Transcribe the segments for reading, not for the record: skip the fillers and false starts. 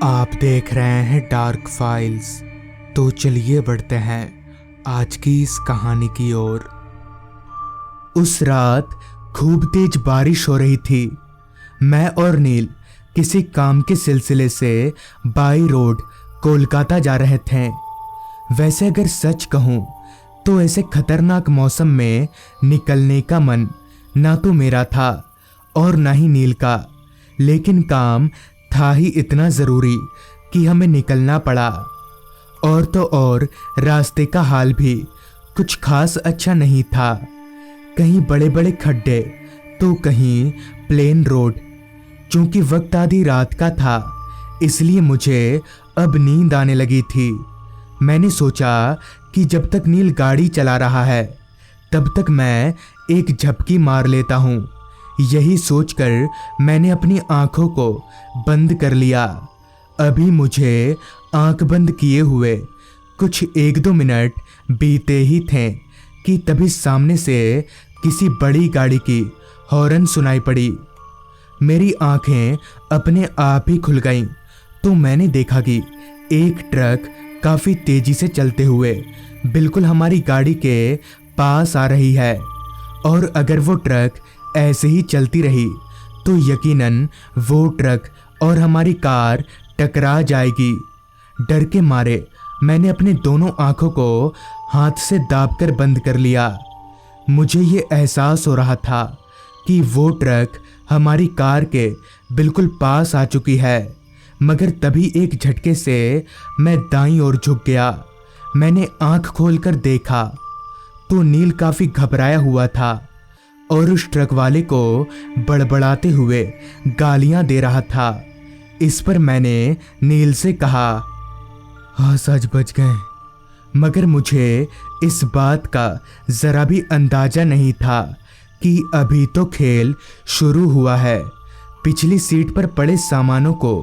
आप देख रहे हैं डार्क फाइल्स। तो चलिए बढ़ते हैं आज की इस कहानी की ओर। उस रात खूब तेज बारिश हो रही थी। मैं और नील किसी काम के सिलसिले से बाई रोड कोलकाता जा रहे थे। वैसे अगर सच कहूँ तो ऐसे खतरनाक मौसम में निकलने का मन ना तो मेरा था और ना ही नील का, लेकिन काम था ही इतना ज़रूरी कि हमें निकलना पड़ा। और तो और रास्ते का हाल भी कुछ खास अच्छा नहीं था। कहीं बड़े बड़े खड्डे तो कहीं प्लेन रोड। चूंकि वक्त आधी रात का था इसलिए मुझे अब नींद आने लगी थी। मैंने सोचा कि जब तक नील गाड़ी चला रहा है तब तक मैं एक झपकी मार लेता हूँ। यही सोचकर मैंने अपनी आंखों को बंद कर लिया। अभी मुझे आंख बंद किए हुए कुछ 1-2 मिनट बीते ही थे कि तभी सामने से किसी बड़ी गाड़ी की हॉर्न सुनाई पड़ी। मेरी आंखें अपने आप ही खुल गईं तो मैंने देखा कि एक ट्रक काफ़ी तेजी से चलते हुए बिल्कुल हमारी गाड़ी के पास आ रही है। और अगर वो ट्रक ऐसे ही चलती रही तो यकीनन वो ट्रक और हमारी कार टकरा जाएगी। डर के मारे मैंने अपने दोनों आंखों को हाथ से दाबकर बंद कर लिया। मुझे ये एहसास हो रहा था कि वो ट्रक हमारी कार के बिल्कुल पास आ चुकी है, मगर तभी एक झटके से मैं दाईं ओर झुक गया। मैंने आंख खोलकर देखा तो नील काफ़ी घबराया हुआ था और उस ट्रक वाले को बड़बड़ाते हुए गालियां दे रहा था। इस पर मैंने नील से कहा, हाँ सच बच गए। मगर मुझे इस बात का ज़रा भी अंदाज़ा नहीं था कि अभी तो खेल शुरू हुआ है। पिछली सीट पर पड़े सामानों को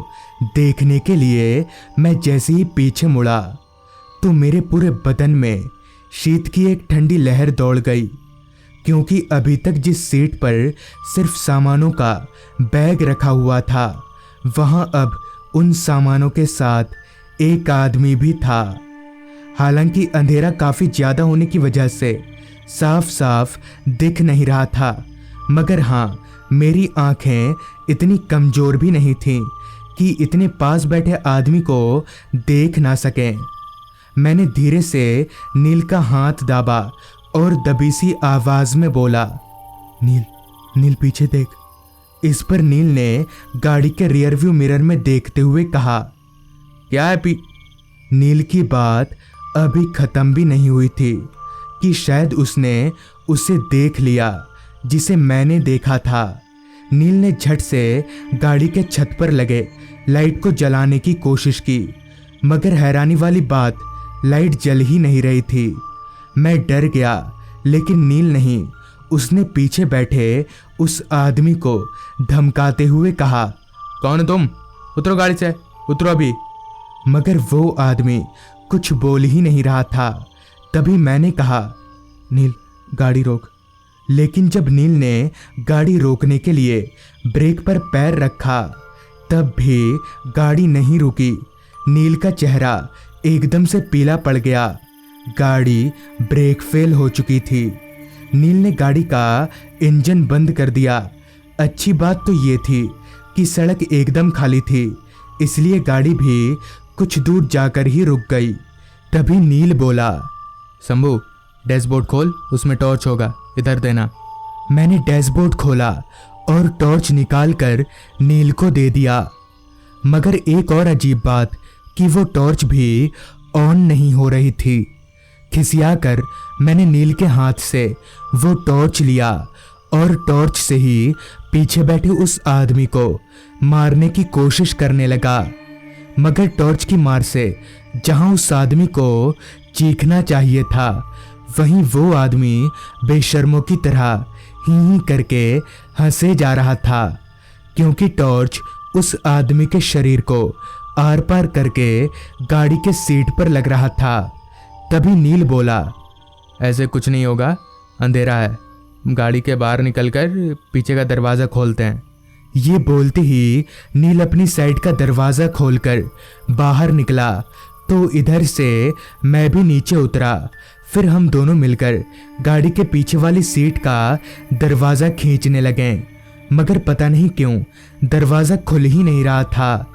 देखने के लिए मैं जैसे ही पीछे मुड़ा तो मेरे पूरे बदन में शीत की एक ठंडी लहर दौड़ गई, क्योंकि अभी तक जिस सीट पर सिर्फ सामानों का बैग रखा हुआ था वहाँ अब उन सामानों के साथ एक आदमी भी था। हालांकि अंधेरा काफ़ी ज़्यादा होने की वजह से साफ साफ दिख नहीं रहा था, मगर हाँ, मेरी आंखें इतनी कमज़ोर भी नहीं थीं कि इतने पास बैठे आदमी को देख ना सकें। मैंने धीरे से नील का हाथ दाबा और दबी सी आवाज़ में बोला, नील नील पीछे देख। इस पर नील ने गाड़ी के रियर व्यू मिरर में देखते हुए कहा, क्या है नील की बात अभी ख़त्म भी नहीं हुई थी कि शायद उसने उसे देख लिया जिसे मैंने देखा था। नील ने झट से गाड़ी के छत पर लगे लाइट को जलाने की कोशिश की, मगर हैरानी वाली बात, लाइट जल ही नहीं रही थी। मैं डर गया, लेकिन नील नहीं। उसने पीछे बैठे उस आदमी को धमकाते हुए कहा, कौन हो तुम? उतरो गाड़ी से, उतरो अभी। मगर वो आदमी कुछ बोल ही नहीं रहा था। तभी मैंने कहा, नील गाड़ी रोक। लेकिन जब नील ने गाड़ी रोकने के लिए ब्रेक पर पैर रखा तब भी गाड़ी नहीं रुकी। नील का चेहरा एकदम से पीला पड़ गया। गाड़ी ब्रेक फेल हो चुकी थी। नील ने गाड़ी का इंजन बंद कर दिया। अच्छी बात तो ये थी कि सड़क एकदम खाली थी, इसलिए गाड़ी भी कुछ दूर जाकर ही रुक गई। तभी नील बोला, शंभू डैशबोर्ड खोल, उसमें टॉर्च होगा, इधर देना। मैंने डैशबोर्ड खोला और टॉर्च निकालकर नील को दे दिया। मगर एक और अजीब बात कि वो टॉर्च भी ऑन नहीं हो रही थी। खिसियाकर मैंने नील के हाथ से वो टॉर्च लिया और टॉर्च से ही पीछे बैठे उस आदमी को मारने की कोशिश करने लगा। मगर टॉर्च की मार से जहां उस आदमी को चीखना चाहिए था, वहीं वो आदमी बेशर्मों की तरह ही करके हंसे जा रहा था, क्योंकि टॉर्च उस आदमी के शरीर को आर पार करके गाड़ी के सीट पर लग रहा था। तभी नील बोला, ऐसे कुछ नहीं होगा, अंधेरा है, गाड़ी के बाहर निकलकर पीछे का दरवाज़ा खोलते हैं। ये बोलते ही नील अपनी साइड का दरवाज़ा खोलकर बाहर निकला तो इधर से मैं भी नीचे उतरा। फिर हम दोनों मिलकर गाड़ी के पीछे वाली सीट का दरवाज़ा खींचने लगे, मगर पता नहीं क्यों दरवाज़ा खुल ही नहीं रहा था,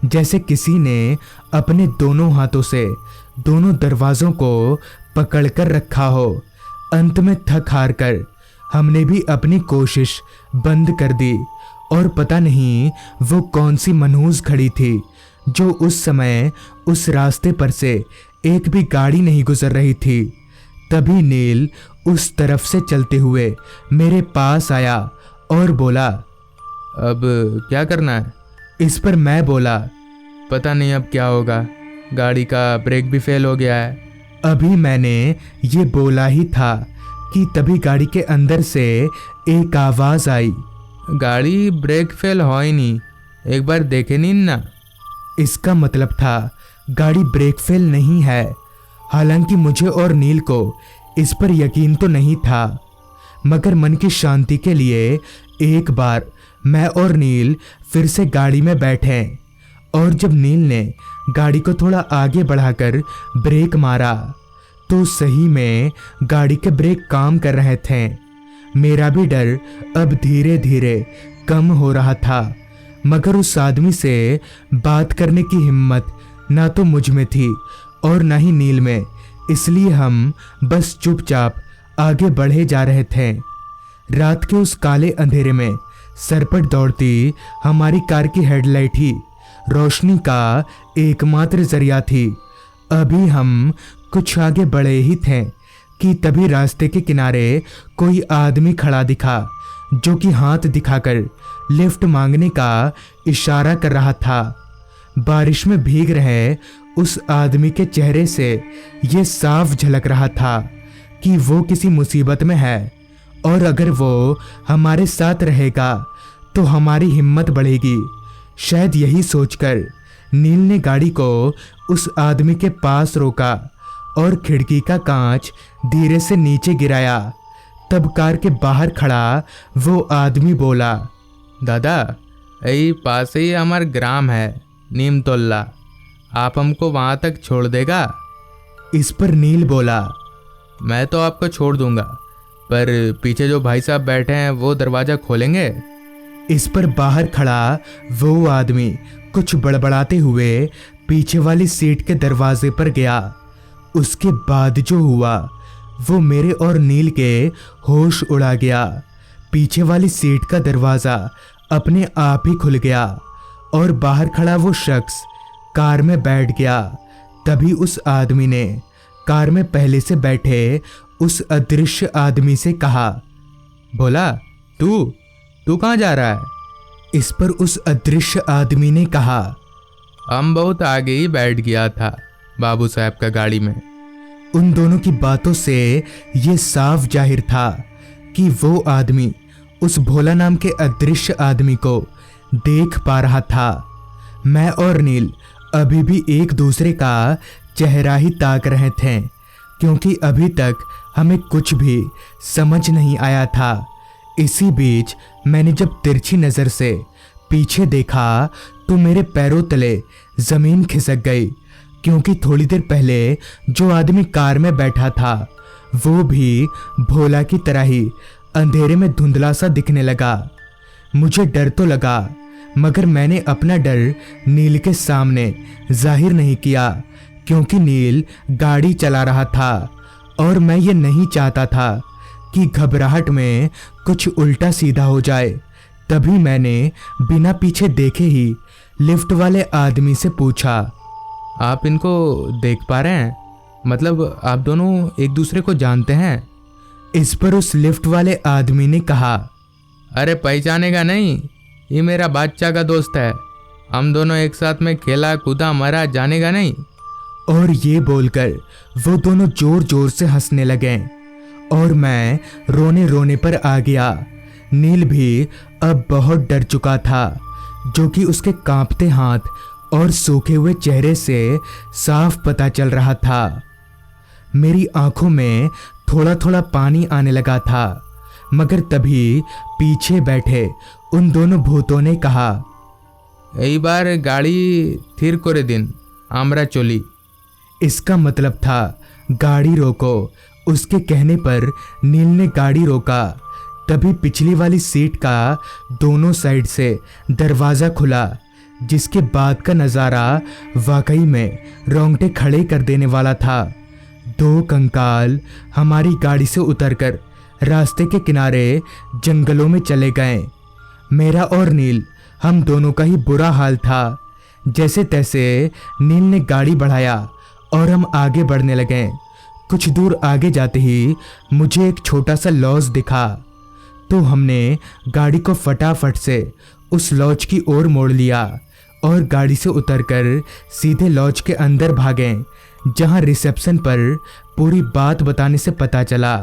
जैसे किसी ने अपने दोनों हाथों से दोनों दरवाज़ों को पकड़कर रखा हो। अंत में थक हार कर हमने भी अपनी कोशिश बंद कर दी और पता नहीं वो कौन सी मनहूस खड़ी थी जो उस समय उस रास्ते पर से एक भी गाड़ी नहीं गुजर रही थी। तभी नील उस तरफ से चलते हुए मेरे पास आया और बोला, अब क्या करना है? इस पर मैं बोला, पता नहीं अब क्या होगा, गाड़ी का ब्रेक भी फेल हो गया है। अभी मैंने ये बोला ही था कि तभी गाड़ी के अंदर से एक आवाज़ आई, गाड़ी ब्रेक फेल हो ही नहीं, एक बार देखे नहीं ना। इसका मतलब था गाड़ी ब्रेक फेल नहीं है। हालांकि मुझे और नील को इस पर यकीन तो नहीं था, मगर मन की शांति के लिए एक बार मैं और नील फिर से गाड़ी में बैठे और जब नील ने गाड़ी को थोड़ा आगे बढ़ाकर ब्रेक मारा तो सही में गाड़ी के ब्रेक काम कर रहे थे। मेरा भी डर अब धीरे धीरे कम हो रहा था, मगर उस आदमी से बात करने की हिम्मत ना तो मुझ में थी और ना ही नील में, इसलिए हम बस चुपचाप आगे बढ़े जा रहे थे। रात के उस काले अंधेरे में सरपट दौड़ती हमारी कार की हेडलाइट ही रोशनी का एकमात्र जरिया थी। अभी हम कुछ आगे बढ़े ही थे कि तभी रास्ते के किनारे कोई आदमी खड़ा दिखा जो कि हाथ दिखाकर लिफ्ट मांगने का इशारा कर रहा था। बारिश में भीग रहे उस आदमी के चेहरे से ये साफ झलक रहा था कि वो किसी मुसीबत में है और अगर वो हमारे साथ रहेगा तो हमारी हिम्मत बढ़ेगी। शायद यही सोचकर नील ने गाड़ी को उस आदमी के पास रोका और खिड़की का कांच धीरे से नीचे गिराया। तब कार के बाहर खड़ा वो आदमी बोला, दादा, यही पास ही हमारा ग्राम है नीमतोल्ला, आप हमको वहाँ तक छोड़ देगा? इस पर नील बोला, मैं तो आपको छोड़ दूंगा, पर पीछे जो भाई साहब बैठे हैं वो दरवाज़ा खोलेंगे? इस पर बाहर खड़ा वो आदमी कुछ बड़बड़ाते हुए पीछे वाली सीट के दरवाजे पर गया। उसके बाद जो हुआ वो मेरे और नील के होश उड़ा गया। पीछे वाली सीट का दरवाज़ा अपने आप ही खुल गया और बाहर खड़ा वो शख्स कार में बैठ गया। तभी उस आदमी ने कार में पहले से बैठे उस अदृश्य आदमी से कहा, बोला, तू कहाँ जा रहा है? इस पर उस अदृश्य आदमी ने कहा, हम बहुत आगे ही बैठ गया था बाबू साहब का गाड़ी में। उन दोनों की बातों से ये साफ जाहिर था कि वो आदमी उस भोला नाम के अदृश्य आदमी को देख पा रहा था। मैं और नील अभी भी एक दूसरे का चेहरा ही ताक रहे थे, क्योंकि अभी तक हमें कुछ भी समझ नहीं आया था। इसी बीच मैंने जब तिरछी नज़र से पीछे देखा तो मेरे पैरों तले ज़मीन खिसक गई, क्योंकि थोड़ी देर पहले जो आदमी कार में बैठा था वो भी भोला की तरह ही अंधेरे में धुंधला सा दिखने लगा। मुझे डर तो लगा, मगर मैंने अपना डर नील के सामने जाहिर नहीं किया, क्योंकि नील गाड़ी चला रहा था और मैं ये नहीं चाहता था कि घबराहट में कुछ उल्टा सीधा हो जाए। तभी मैंने बिना पीछे देखे ही लिफ्ट वाले आदमी से पूछा, आप इनको देख पा रहे हैं? मतलब आप दोनों एक दूसरे को जानते हैं? इस पर उस लिफ्ट वाले आदमी ने कहा, अरे पहचानेगा नहीं, ये मेरा बादशाह का दोस्त है, हम दोनों एक साथ में खेला कूदा मरा, जानेगा नहीं। और ये बोलकर वो दोनों जोर जोर से हंसने लगे और मैं रोने रोने पर आ गया। नील भी अब बहुत डर चुका था, जो कि उसके कांपते हाथ और सूखे हुए चेहरे से साफ पता चल रहा था। मेरी आंखों में थोड़ा थोड़ा पानी आने लगा था। मगर तभी पीछे बैठे उन दोनों भूतों ने कहा, এই বার গাড়ি থির করে দিন, আমরা চলি। इसका मतलब था गाड़ी रोको। उसके कहने पर नील ने गाड़ी रोका। तभी पिछली वाली सीट का दोनों साइड से दरवाज़ा खुला, जिसके बाद का नज़ारा वाकई में रोंगटे खड़े कर देने वाला था। दो कंकाल हमारी गाड़ी से उतरकर रास्ते के किनारे जंगलों में चले गए। मेरा और नील, हम दोनों का ही बुरा हाल था। जैसे तैसे नील ने गाड़ी बढ़ाया और हम आगे बढ़ने लगे। कुछ दूर आगे जाते ही मुझे एक छोटा सा लॉज दिखा, तो हमने गाड़ी को फटाफट से उस लॉज की ओर मोड़ लिया और गाड़ी से उतरकर सीधे लॉज के अंदर भागे, जहां रिसेप्शन पर पूरी बात बताने से पता चला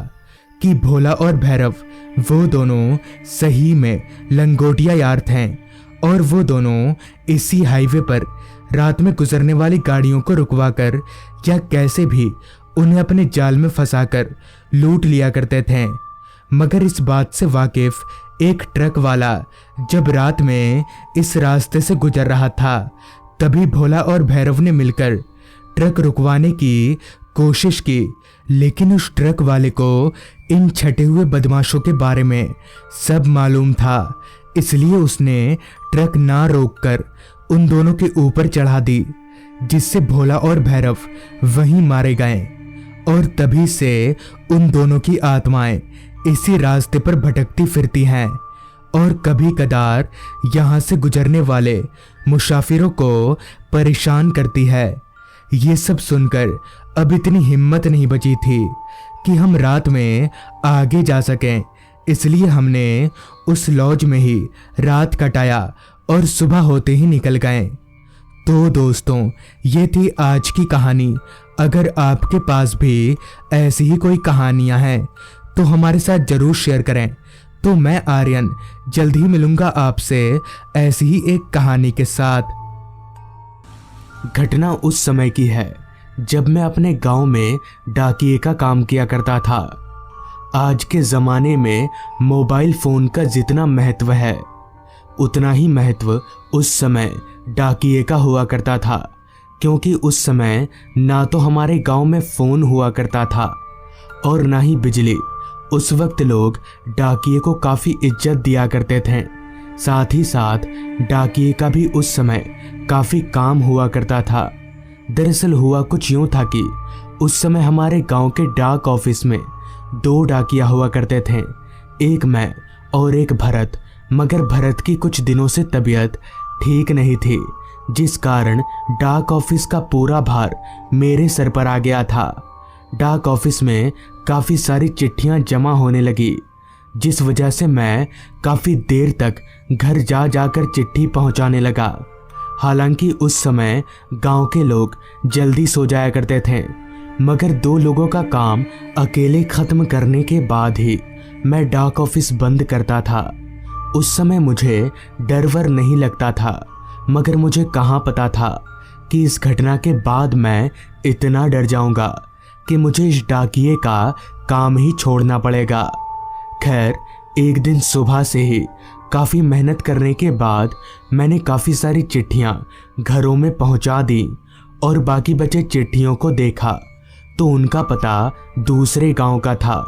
कि भोला और भैरव वो दोनों सही में लंगोटिया यार थे और वो दोनों इसी हाईवे पर रात में गुजरने वाली गाड़ियों को रुकवाकर या कैसे भी उन्हें अपने जाल में फंसाकर लूट लिया करते थे। मगर इस बात से वाकिफ एक ट्रक वाला जब रात में इस रास्ते से गुजर रहा था, तभी भोला और भैरव ने मिलकर ट्रक रुकवाने की कोशिश की। लेकिन उस ट्रक वाले को इन छटे हुए बदमाशों के बारे में सब मालूम था, इसलिए उसने ट्रक ना रोककर उन दोनों के ऊपर चढ़ा दी, जिससे भोला और भैरव वहीं मारे गए। और तभी से उन दोनों की आत्माएं इसी रास्ते पर भटकती फिरती हैं और कभी कदार यहाँ से गुजरने वाले मुसाफिरों को परेशान करती है। ये सब सुनकर अब इतनी हिम्मत नहीं बची थी कि हम रात में आगे जा सकें, इसलिए हमने उस लॉज में ही रात कटाया और सुबह होते ही निकल गए। तो दोस्तों, ये थी आज की कहानी। अगर आपके पास भी ऐसी ही कोई कहानियां हैं तो हमारे साथ ज़रूर शेयर करें। तो मैं आर्यन जल्द ही मिलूंगा आपसे ऐसी ही एक कहानी के साथ। घटना उस समय की है जब मैं अपने गांव में डाकिये का काम किया करता था। आज के ज़माने में मोबाइल फ़ोन का जितना महत्व है, उतना ही महत्व उस समय डाकिये का हुआ करता था, क्योंकि उस समय ना तो हमारे गांव में फ़ोन हुआ करता था और ना ही बिजली। उस वक्त लोग डाकिये को काफ़ी इज्जत दिया करते थे। साथ ही साथ डाकिये का भी उस समय काफ़ी काम हुआ करता था। दरअसल हुआ कुछ यूँ था कि उस समय हमारे गांव के डाक ऑफिस में 2 डाकिया हुआ करते थे, एक मैं और एक भरत। मगर भरत की कुछ दिनों से तबीयत ठीक नहीं थी, जिस कारण डाक ऑफिस का पूरा भार मेरे सर पर आ गया था। डाक ऑफिस में काफ़ी सारी चिट्ठियां जमा होने लगी, जिस वजह से मैं काफ़ी देर तक घर जा जाकर चिट्ठी पहुंचाने लगा। हालांकि उस समय गांव के लोग जल्दी सो जाया करते थे, मगर 2 लोगों का काम अकेले ख़त्म करने के बाद ही मैं डाक ऑफिस बंद करता था। उस समय मुझे डर वर नहीं लगता था, मगर मुझे कहाँ पता था कि इस घटना के बाद मैं इतना डर जाऊंगा कि मुझे इस डाकिये का काम ही छोड़ना पड़ेगा। खैर, एक दिन सुबह से ही काफ़ी मेहनत करने के बाद मैंने काफ़ी सारी चिट्ठियाँ घरों में पहुँचा दी और बाकी बचे चिट्ठियों को देखा तो उनका पता दूसरे गांव का था,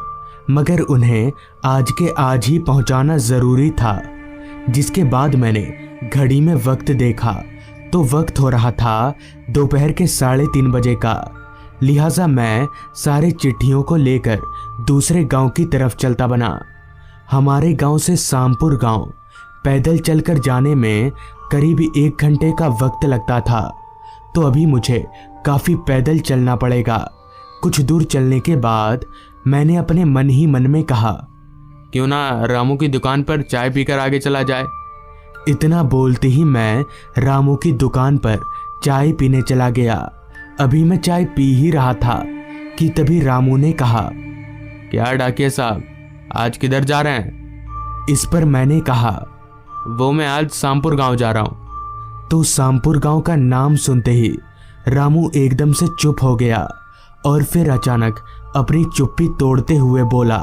मगर उन्हें आज के आज ही पहुँचाना ज़रूरी था। जिसके बाद मैंने घड़ी में वक्त देखा तो वक्त हो रहा था दोपहर के 3:30 बजे का। लिहाजा मैं सारे चिट्ठियों को लेकर दूसरे गांव की तरफ चलता बना। हमारे गांव से सामपुर गांव पैदल चलकर जाने में करीब 1 घंटे का वक्त लगता था, तो अभी मुझे काफ़ी पैदल चलना पड़ेगा। कुछ दूर चलने के बाद मैंने अपने मन ही मन में कहा, क्यों ना रामू की दुकान पर चाय पीकर आगे चला जाए। इतना बोलते ही मैं रामू की दुकान पर चाय पीने चला गया। अभी मैं चाय पी ही रहा था कि तभी रामू ने कहा, क्या डाकिया साहब, आज किधर जा रहे हैं? इस पर मैंने कहा, वो मैं आज सामपुर गांव जा रहा हूँ। तो सामपुर गांव का नाम सुनते ही रामू एकदम से चुप हो गया और फिर अचानक अपनी चुप्पी तोड़ते हुए बोला,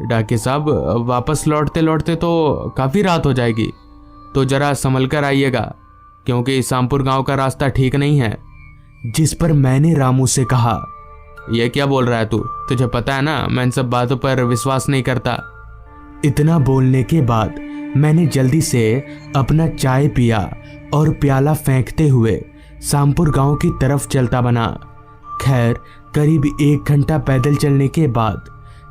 डाकिया साहब, वापस लौटते लौटते तो काफ़ी रात हो जाएगी, तो ज़रा संभल कर आइएगा, क्योंकि शामपुर गांव का रास्ता ठीक नहीं है। जिस पर मैंने रामू से कहा, ये क्या बोल रहा है तू? तुझे पता है ना मैं इन सब बातों पर विश्वास नहीं करता। इतना बोलने के बाद मैंने जल्दी से अपना चाय पिया और प्याला फेंकते हुए शामपुर गांव की तरफ चलता बना। खैर, करीब 1 घंटा पैदल चलने के बाद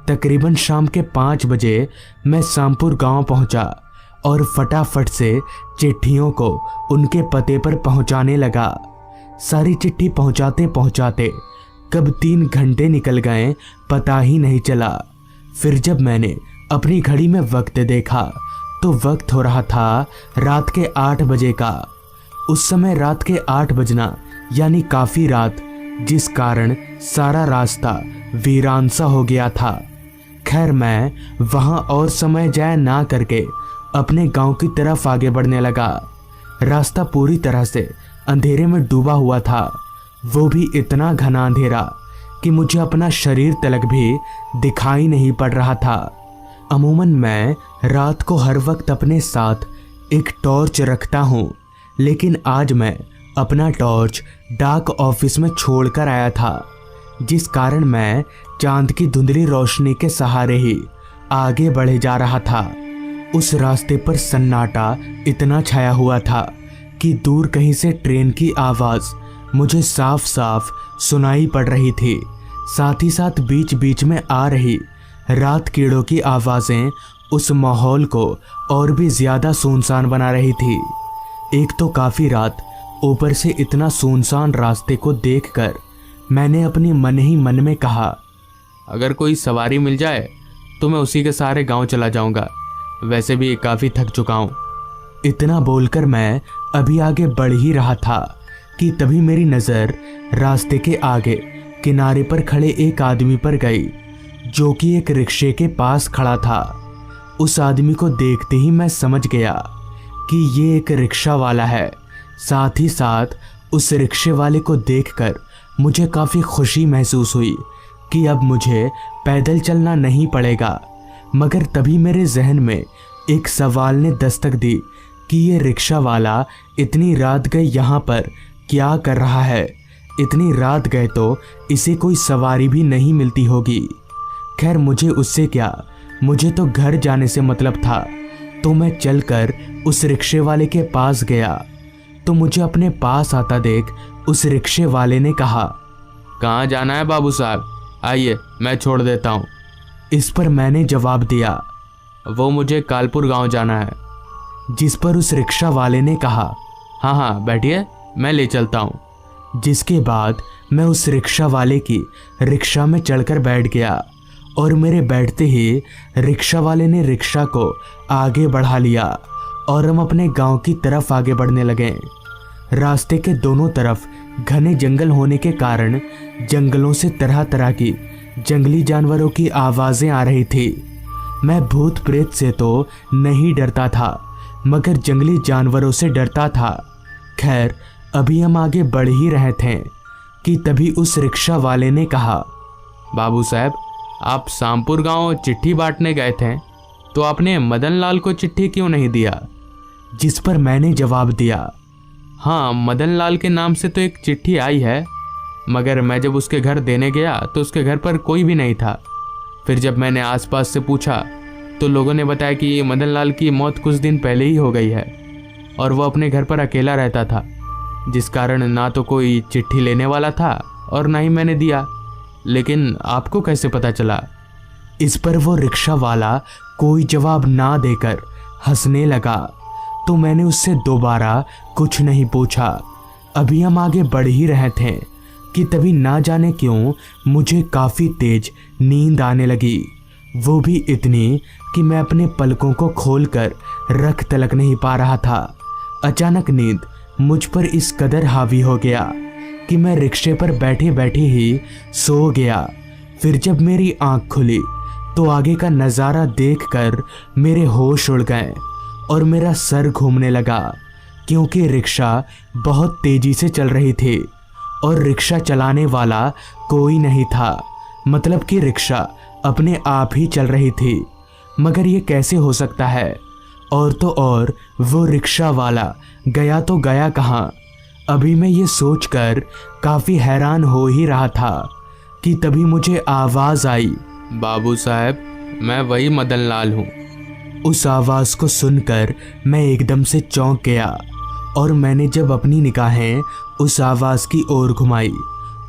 तकरीबन शाम के 5 बजे मैं शामपुर गांव पहुंचा और फटाफट से चिट्ठियों को उनके पते पर पहुंचाने लगा। सारी चिट्ठी पहुंचाते पहुंचाते कब 3 घंटे निकल गए पता ही नहीं चला। फिर जब मैंने अपनी घड़ी में वक्त देखा तो वक्त हो रहा था रात के 8 बजे का। उस समय रात के 8 बजना यानी काफ़ी रात, जिस कारण सारा रास्ता वीरान सा हो गया था। खैर, मैं वहाँ और समय जाया ना करके अपने गांव की तरफ आगे बढ़ने लगा। रास्ता पूरी तरह से अंधेरे में डूबा हुआ था, वो भी इतना घना अंधेरा कि मुझे अपना शरीर तलक भी दिखाई नहीं पड़ रहा था। अमूमन मैं रात को हर वक्त अपने साथ एक टॉर्च रखता हूँ, लेकिन आज मैं अपना टॉर्च डाक ऑफिस में छोड़कर आया था, जिस कारण मैं चांद की धुंधली रोशनी के सहारे ही आगे बढ़े जा रहा था। उस रास्ते पर सन्नाटा इतना छाया हुआ था कि दूर कहीं से ट्रेन की आवाज़ मुझे साफ साफ सुनाई पड़ रही थी। साथ ही साथ बीच बीच में आ रही रात कीड़ों की आवाज़ें उस माहौल को और भी ज़्यादा सुनसान बना रही थी। एक तो काफ़ी रात, ऊपर से इतना सुनसान रास्ते को देखकर मैंने अपनी मन ही मन में कहा, अगर कोई सवारी मिल जाए तो मैं उसी के सहारे गांव चला जाऊंगा, वैसे भी काफ़ी थक चुका हूँ। इतना बोलकर मैं अभी आगे बढ़ ही रहा था कि तभी मेरी नज़र रास्ते के आगे किनारे पर खड़े एक आदमी पर गई, जो कि एक रिक्शे के पास खड़ा था। उस आदमी को देखते ही मैं समझ गया कि ये एक रिक्शा वाला है। साथ ही साथ उस रिक्शे वाले को देखकर मुझे काफ़ी खुशी महसूस हुई कि अब मुझे पैदल चलना नहीं पड़ेगा। मगर तभी मेरे जहन में एक सवाल ने दस्तक दी कि ये रिक्शा वाला इतनी रात गए यहाँ पर क्या कर रहा है। इतनी रात गए तो इसे कोई सवारी भी नहीं मिलती होगी। खैर, मुझे उससे क्या, मुझे तो घर जाने से मतलब था। तो मैं चलकर उस रिक्शे वाले के पास गया तो मुझे अपने पास आता देख उस रिक्शे वाले ने कहा, कहाँ जाना है बाबू साहब? आइए मैं छोड़ देता हूँ। इस पर मैंने जवाब दिया, वो मुझे कालपुर गांव जाना है। जिस पर उस रिक्शा वाले ने कहा, हाँ हाँ बैठिए, मैं ले चलता हूँ। जिसके बाद मैं उस रिक्शा वाले की रिक्शा में चढ़कर बैठ गया और मेरे बैठते ही रिक्शा वाले ने रिक्शा को आगे बढ़ा लिया और हम अपने गांव की तरफ आगे बढ़ने लगे। रास्ते के दोनों तरफ घने जंगल होने के कारण जंगलों से तरह तरह की जंगली जानवरों की आवाज़ें आ रही थी। मैं भूत प्रेत से तो नहीं डरता था, मगर जंगली जानवरों से डरता था। खैर, अभी हम आगे बढ़ ही रहे थे कि तभी उस रिक्शा वाले ने कहा, बाबू साहब, आप शामपुर गांव चिट्ठी बांटने गए थे, तो आपने मदन लाल को चिट्ठी क्यों नहीं दिया? जिस पर मैंने जवाब दिया, हाँ, मदन लाल के नाम से तो एक चिट्ठी आई है, मगर मैं जब उसके घर देने गया तो उसके घर पर कोई भी नहीं था। फिर जब मैंने आसपास से पूछा तो लोगों ने बताया कि मदन लाल की मौत कुछ दिन पहले ही हो गई है और वो अपने घर पर अकेला रहता था, जिस कारण ना तो कोई चिट्ठी लेने वाला था और ना ही मैंने दिया। लेकिन आपको कैसे पता चला? इस पर वो रिक्शा वाला कोई जवाब ना देकर हंसने लगा। तो मैंने उससे दोबारा कुछ नहीं पूछा। अभी हम आगे बढ़ ही रहे थे कि तभी ना जाने क्यों मुझे काफ़ी तेज नींद आने लगी, वो भी इतनी कि मैं अपने पलकों को खोलकर रख तलक नहीं पा रहा था। अचानक नींद मुझ पर इस कदर हावी हो गया कि मैं रिक्शे पर बैठे बैठे ही सो गया। फिर जब मेरी आंख खुली तो आगे का नज़ारा देखकर मेरे होश उड़ गए और मेरा सर घूमने लगा, क्योंकि रिक्शा बहुत तेज़ी से चल रही थी और रिक्शा चलाने वाला कोई नहीं था। मतलब कि रिक्शा अपने आप ही चल रही थी। मगर ये कैसे हो सकता है? और तो और वो रिक्शा वाला गया तो गया कहाँ? अभी मैं ये सोचकर काफ़ी हैरान हो ही रहा था कि तभी मुझे आवाज़ आई, बाबू साहब, मैं वही मदन लाल हूँ। उस आवाज़ को सुनकर मैं एकदम से चौंक गया और मैंने जब अपनी निगाहें उस आवाज़ की ओर घुमाई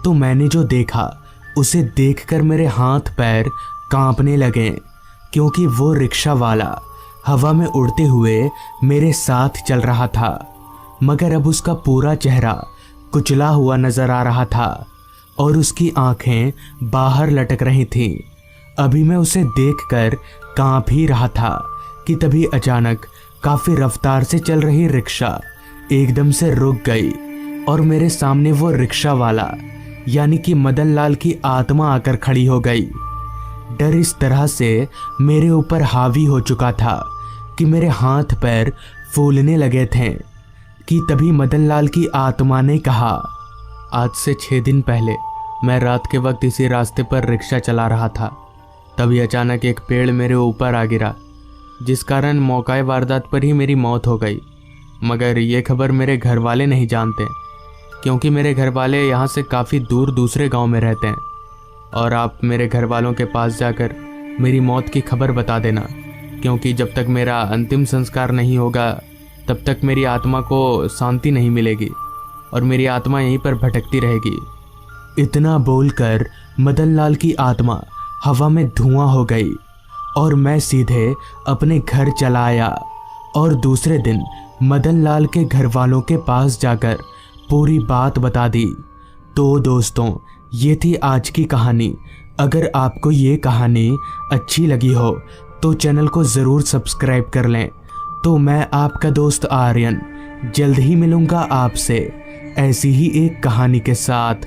तो मैंने जो देखा उसे देखकर मेरे हाथ पैर कांपने लगे, क्योंकि वो रिक्शा वाला हवा में उड़ते हुए मेरे साथ चल रहा था। मगर अब उसका पूरा चेहरा कुचला हुआ नजर आ रहा था और उसकी आंखें बाहर लटक रही थीं। अभी मैं उसे देखकर कांप ही रहा था कि तभी अचानक काफ़ी रफ्तार से चल रही रिक्शा एकदम से रुक गई और मेरे सामने वो रिक्शा वाला यानी कि मदन लाल की आत्मा आकर खड़ी हो गई। डर इस तरह से मेरे ऊपर हावी हो चुका था कि मेरे हाथ पैर फूलने लगे थे कि तभी मदन लाल की आत्मा ने कहा, आज से 6 दिन पहले मैं रात के वक्त इसी रास्ते पर रिक्शा चला रहा था। तभी अचानक एक पेड़ मेरे ऊपर आ गिरा, जिस कारण मौके वारदात पर ही मेरी मौत हो गई। मगर ये खबर मेरे घर वाले नहीं जानते, क्योंकि मेरे घर वाले यहाँ से काफ़ी दूर दूसरे गांव में रहते हैं। और आप मेरे घर वालों के पास जाकर मेरी मौत की खबर बता देना, क्योंकि जब तक मेरा अंतिम संस्कार नहीं होगा तब तक मेरी आत्मा को शांति नहीं मिलेगी और मेरी आत्मा यहीं पर भटकती रहेगी। इतना बोलकर मदन लाल की आत्मा हवा में धुआं हो गई और मैं सीधे अपने घर चला आया और दूसरे दिन मदन लाल के घर वालों के पास जाकर पूरी बात बता दी। तो दोस्तों, ये थी आज की कहानी। अगर आपको ये कहानी अच्छी लगी हो तो चैनल को ज़रूर सब्सक्राइब कर लें। तो मैं आपका दोस्त आर्यन जल्द ही मिलूँगा आपसे ऐसी ही एक कहानी के साथ।